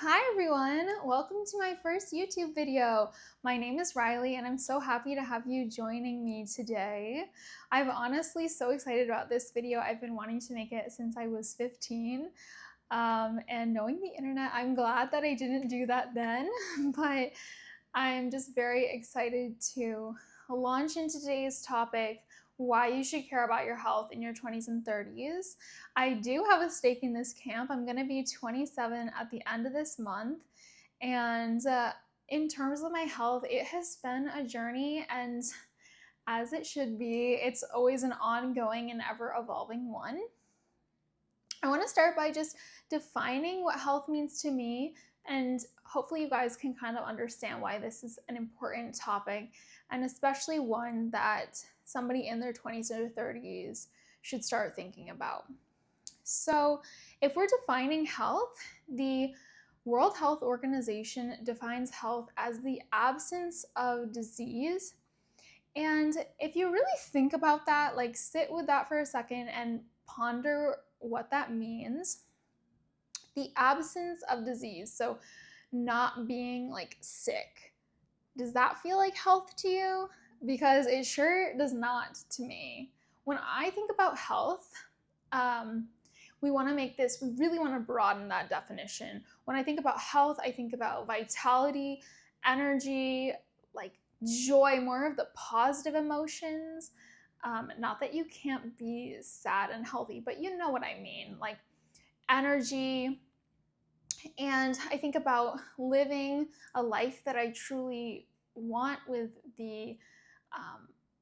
Hi everyone, welcome to my first YouTube video. My name is Riley and I'm so happy to have you joining me today. I'm honestly so excited about this video. I've been wanting to make it since I was 15. And knowing the internet, I'm glad that I didn't do that then, but I'm just very excited to launch into today's topic, why you should care about your health in your 20s and 30s. I do have a stake in this camp. I'm going to be 27 at the end of this month. And in terms of my health, it has been a journey, and as it should be, it's always an ongoing and ever evolving one. I want to start by just defining what health means to me, and hopefully you guys can kind of understand why this is an important topic, and especially one that somebody in their 20s or 30s should start thinking about. So, if we're defining health, the World Health Organization defines health as the absence of disease. And if you really think about that, like sit with that for a second and ponder what that means. The absence of disease, so not being like sick. Does that feel like health to you? Because it sure does not to me. When I think about health, we want to make this, we really want to broaden that definition. When I think about health, I think about vitality, energy, like joy, more of the positive emotions. Not that you can't be sad and healthy, but you know what I mean, like energy. And I think about living a life that I truly want with the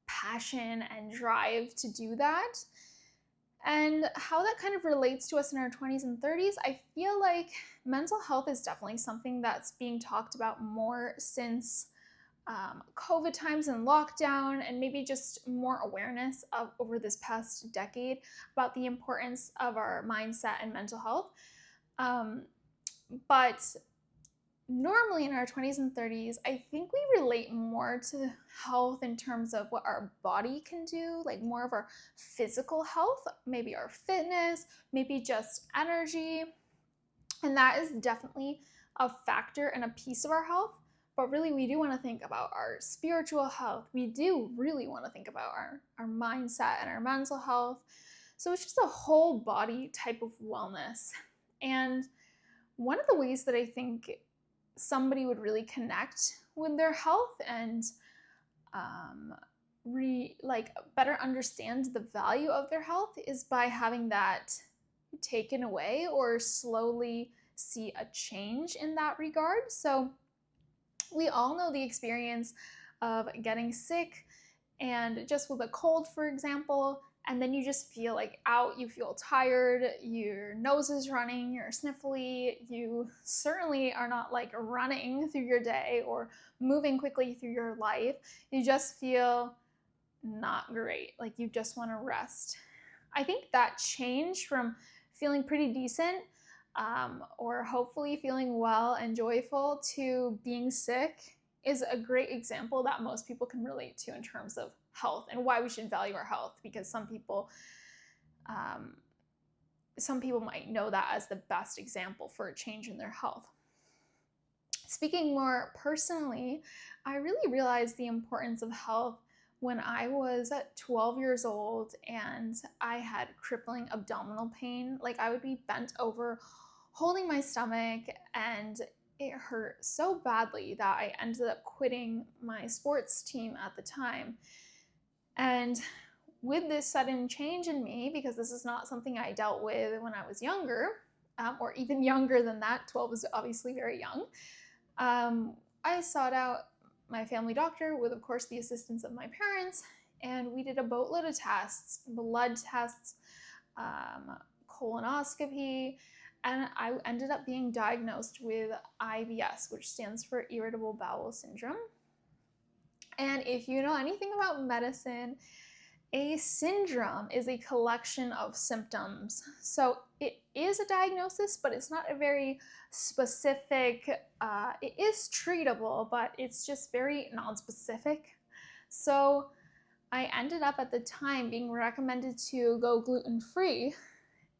passion and drive to do that. And how that kind of relates to us in our 20s and 30s, I feel like mental health is definitely something that's being talked about more since COVID times and lockdown, and maybe just more awareness of over this past decade about the importance of our mindset and mental health. But normally in our 20s and 30s, I think we relate more to health in terms of what our body can do, like more of our physical health, maybe our fitness, maybe just energy. And that is definitely a factor and a piece of our health. But really, we do want to think about our spiritual health. We do really want to think about our mindset and our mental health. So it's just a whole body type of wellness. And one of the ways that I think somebody would really connect with their health and better understand the value of their health is by having that taken away or slowly see a change in that regard. So we all know the experience of getting sick, and just with a cold, for example, and then you just feel like out, you feel tired, your nose is running, you're sniffly, you certainly are not like running through your day or moving quickly through your life. You just feel not great, like you just want to rest. I think that change from feeling pretty decent or hopefully feeling well and joyful to being sick is a great example that most people can relate to in terms of health and why we should value our health, because some people might know that as the best example for a change in their health. Speaking more personally, I really realized the importance of health when I was 12 years old and I had crippling abdominal pain. Like I would be bent over holding my stomach, and it hurt so badly that I ended up quitting my sports team at the time. And with this sudden change in me, because this is not something I dealt with when I was younger, or even younger than that, 12 is obviously very young, I sought out my family doctor with, of course, the assistance of my parents, and we did a boatload of tests, blood tests, colonoscopy, and I ended up being diagnosed with IBS, which stands for irritable bowel syndrome. And if you know anything about medicine, a syndrome is a collection of symptoms. So it is a diagnosis, but it's not a very specific, it is treatable, but it's just very non-specific. So I ended up at the time being recommended to go gluten-free,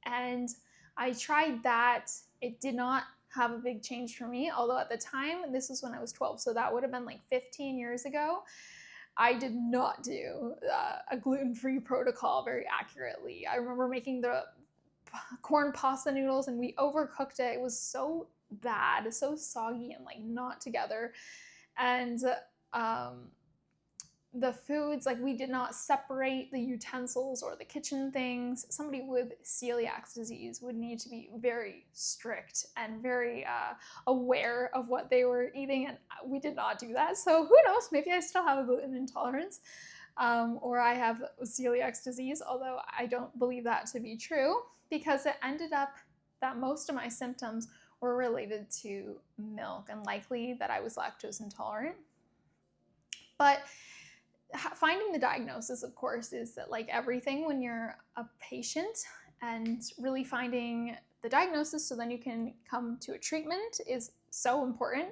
and I tried that. It did not have a big change for me. Although at the time, this was when I was 12, so that would have been like 15 years ago. I did not do a gluten-free protocol very accurately. I remember making the corn pasta noodles and we overcooked it. It was so bad, so soggy and like not together. And the foods, like we did not separate the utensils or the kitchen things. Somebody with celiac disease would need to be very strict and very aware of what they were eating, and we did not do that. So who knows, maybe I still have a gluten intolerance, or I have celiac disease, although I don't believe that to be true, because it ended up that most of my symptoms were related to milk, and likely that I was lactose intolerant. But finding the diagnosis, of course, is that like everything when you're a patient, and really finding the diagnosis so then you can come to a treatment is so important.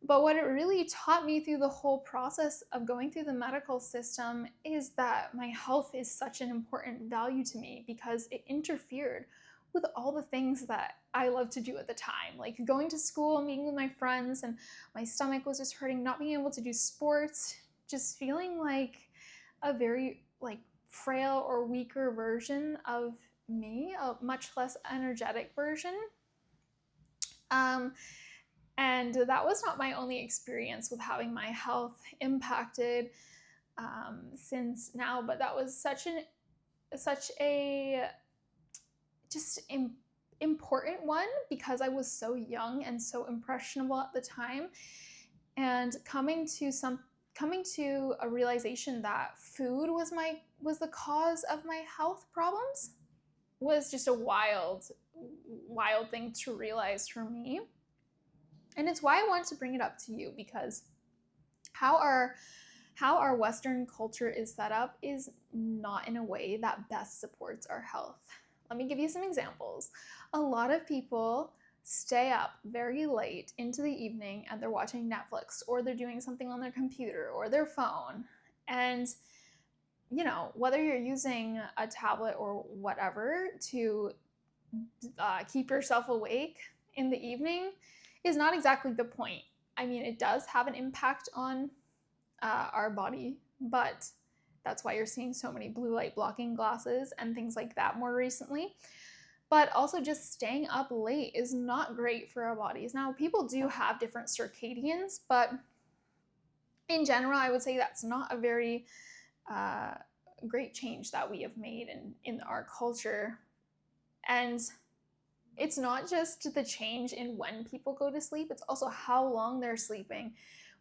But what it really taught me through the whole process of going through the medical system is that my health is such an important value to me, because it interfered with all the things that I love to do at the time, like going to school, meeting with my friends, and my stomach was just hurting, not being able to do sports, just feeling like a very like frail or weaker version of me, a much less energetic version. And that was not my only experience with having my health impacted since now, but that was such a just important one, because I was so young and so impressionable at the time, and coming to a realization that food was the cause of my health problems was just a wild thing to realize for me. And it's why I wanted to bring it up to you, because how our Western culture is set up is not in a way that best supports our health. Let me give you some examples. A lot of people stay up very late into the evening and they're watching Netflix, or they're doing something on their computer or their phone. And, you know, whether you're using a tablet or whatever to keep yourself awake in the evening is not exactly the point. I mean, it does have an impact on our body, but that's why you're seeing so many blue light blocking glasses and things like that more recently. But also just staying up late is not great for our bodies. Now, people do have different circadians, but in general, I would say that's not a very great change that we have made in our culture. And it's not just the change in when people go to sleep, it's also how long they're sleeping.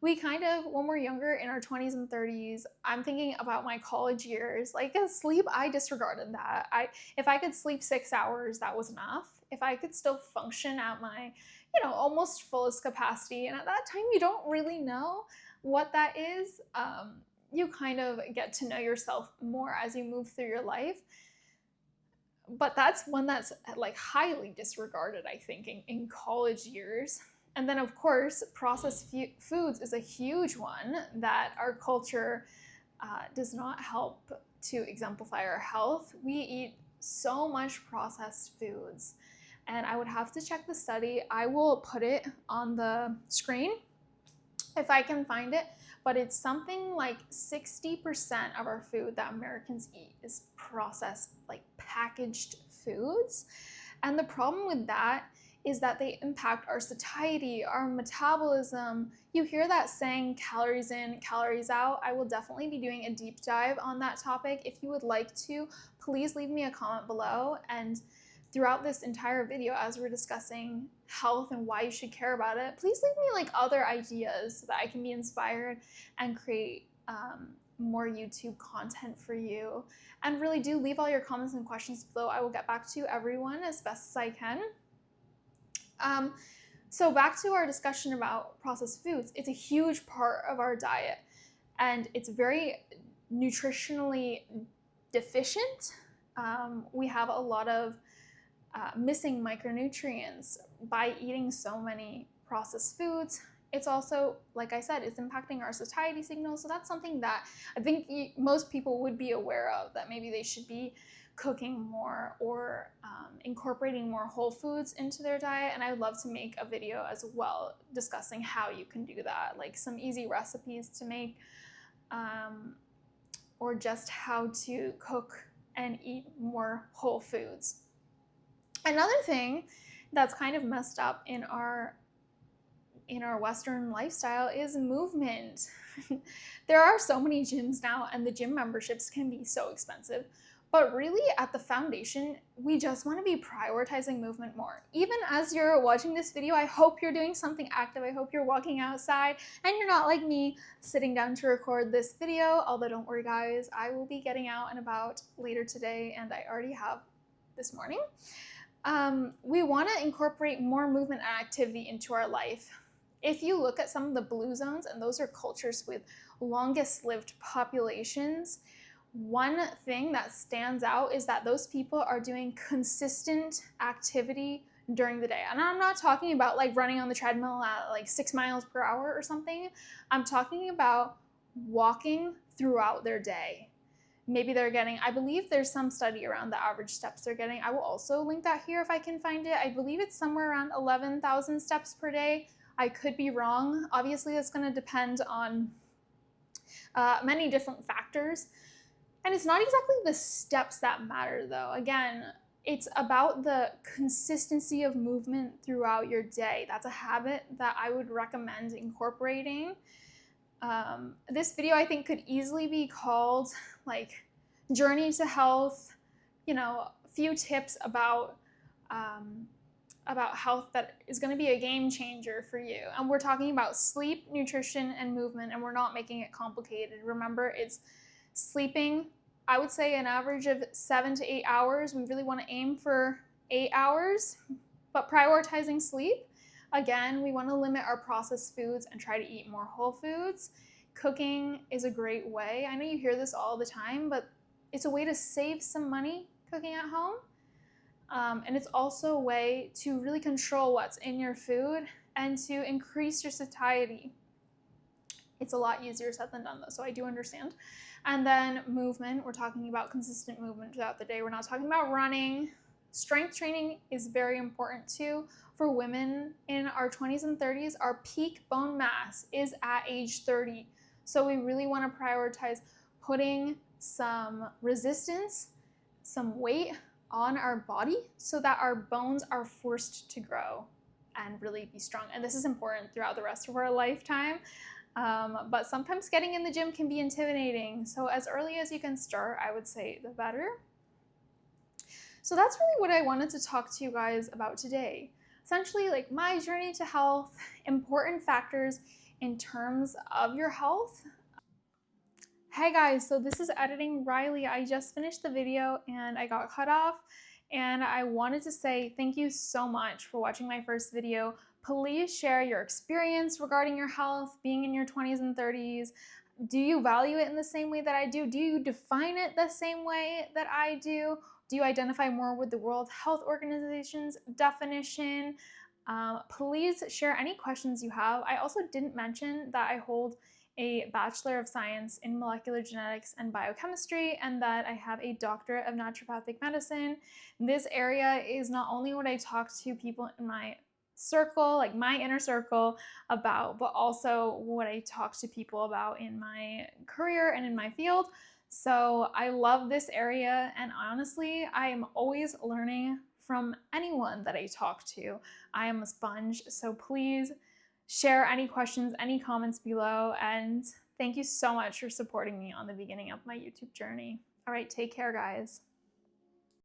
We kind of, when we're younger, in our 20s and 30s, I'm thinking about my college years, like sleep, I disregarded that. If I could sleep 6 hours, that was enough. If I could still function at my, almost fullest capacity, and at that time, you don't really know what that is. You kind of get to know yourself more as you move through your life. But that's one that's like highly disregarded, I think, in college years. And then, of course, processed foods is a huge one that our culture does not help to exemplify our health. We eat so much processed foods. And I would have to check the study. I will put it on the screen if I can find it. But it's something like 60% of our food that Americans eat is processed, like packaged foods. And the problem with that is that they impact our satiety, our metabolism. You hear that saying, calories in, calories out. I will definitely be doing a deep dive on that topic. If you would like to, please leave me a comment below. And throughout this entire video, as we're discussing health and why you should care about it, please leave me like other ideas so that I can be inspired and create more YouTube content for you. And really do leave all your comments and questions below. I will get back to everyone as best as I can. So back to our discussion about processed foods. It's a huge part of our diet, and it's very nutritionally deficient. We have a lot of missing micronutrients by eating so many processed foods. It's also, like I said, it's impacting our satiety signals. So that's something that I think most people would be aware of, that maybe they should be cooking more or incorporating more whole foods into their diet. And I would love to make a video as well discussing how you can do that, like some easy recipes to make, or just how to cook and eat more whole foods. Another thing that's kind of messed up in our Western lifestyle is movement. There are so many gyms now, and the gym memberships can be so expensive. But really, at the foundation, we just want to be prioritizing movement more. Even as you're watching this video, I hope you're doing something active. I hope you're walking outside and you're not like me, sitting down to record this video. Although don't worry guys, I will be getting out and about later today, and I already have this morning. We want to incorporate more movement and activity into our life. If you look at some of the blue zones, and those are cultures with longest lived populations, one thing that stands out is that those people are doing consistent activity during the day. And I'm not talking about like running on the treadmill at like 6 miles per hour or something. I'm talking about walking throughout their day. Maybe they're getting, I believe there's some study around the average steps they're getting. I will also link that here if I can find it. I believe it's somewhere around 11,000 steps per day. I could be wrong. Obviously, that's going to depend on many different factors. And it's not exactly the steps that matter, though. Again, it's about the consistency of movement throughout your day. That's a habit that I would recommend incorporating. This video, I think, could easily be called like Journey to Health, you know, a few tips about health that is going to be a game changer for you. And we're talking about sleep, nutrition, and movement, and we're not making it complicated. Remember, it's sleeping, I would say an average of 7 to 8 hours. We really want to aim for 8 hours, but prioritizing sleep. Again, we want to limit our processed foods and try to eat more whole foods. Cooking is a great way. I know you hear this all the time, but it's a way to save some money cooking at home. And it's also a way to really control what's in your food and to increase your satiety. It's a lot easier said than done though, so I do understand. And then movement, we're talking about consistent movement throughout the day. We're not talking about running. Strength training is very important too. For women in our 20s and 30s, our peak bone mass is at age 30. So we really want to prioritize putting some resistance, some weight on our body so that our bones are forced to grow and really be strong. And this is important throughout the rest of our lifetime. But sometimes getting in the gym can be intimidating. So as early as you can start, I would say the better. So that's really what I wanted to talk to you guys about today. Essentially, like my journey to health, important factors in terms of your health. Hey guys, so this is Editing Riley. I just finished the video and I got cut off, and I wanted to say thank you so much for watching my first video. Please share your experience regarding your health, being in your 20s and 30s. Do you value it in the same way that I do? Do you define it the same way that I do? Do you identify more with the World Health Organization's definition? Please share any questions you have. I also didn't mention that I hold a Bachelor of Science in Molecular Genetics and Biochemistry, and that I have a Doctorate of Naturopathic Medicine. This area is not only what I talk to people in my circle, like my inner circle about, but also what I talk to people about in my career and in my field. So I love this area, and honestly, I am always learning from anyone that I talk to. I am a sponge, so please share any questions, any comments below, and thank you so much for supporting me on the beginning of my YouTube journey. All right, take care, guys.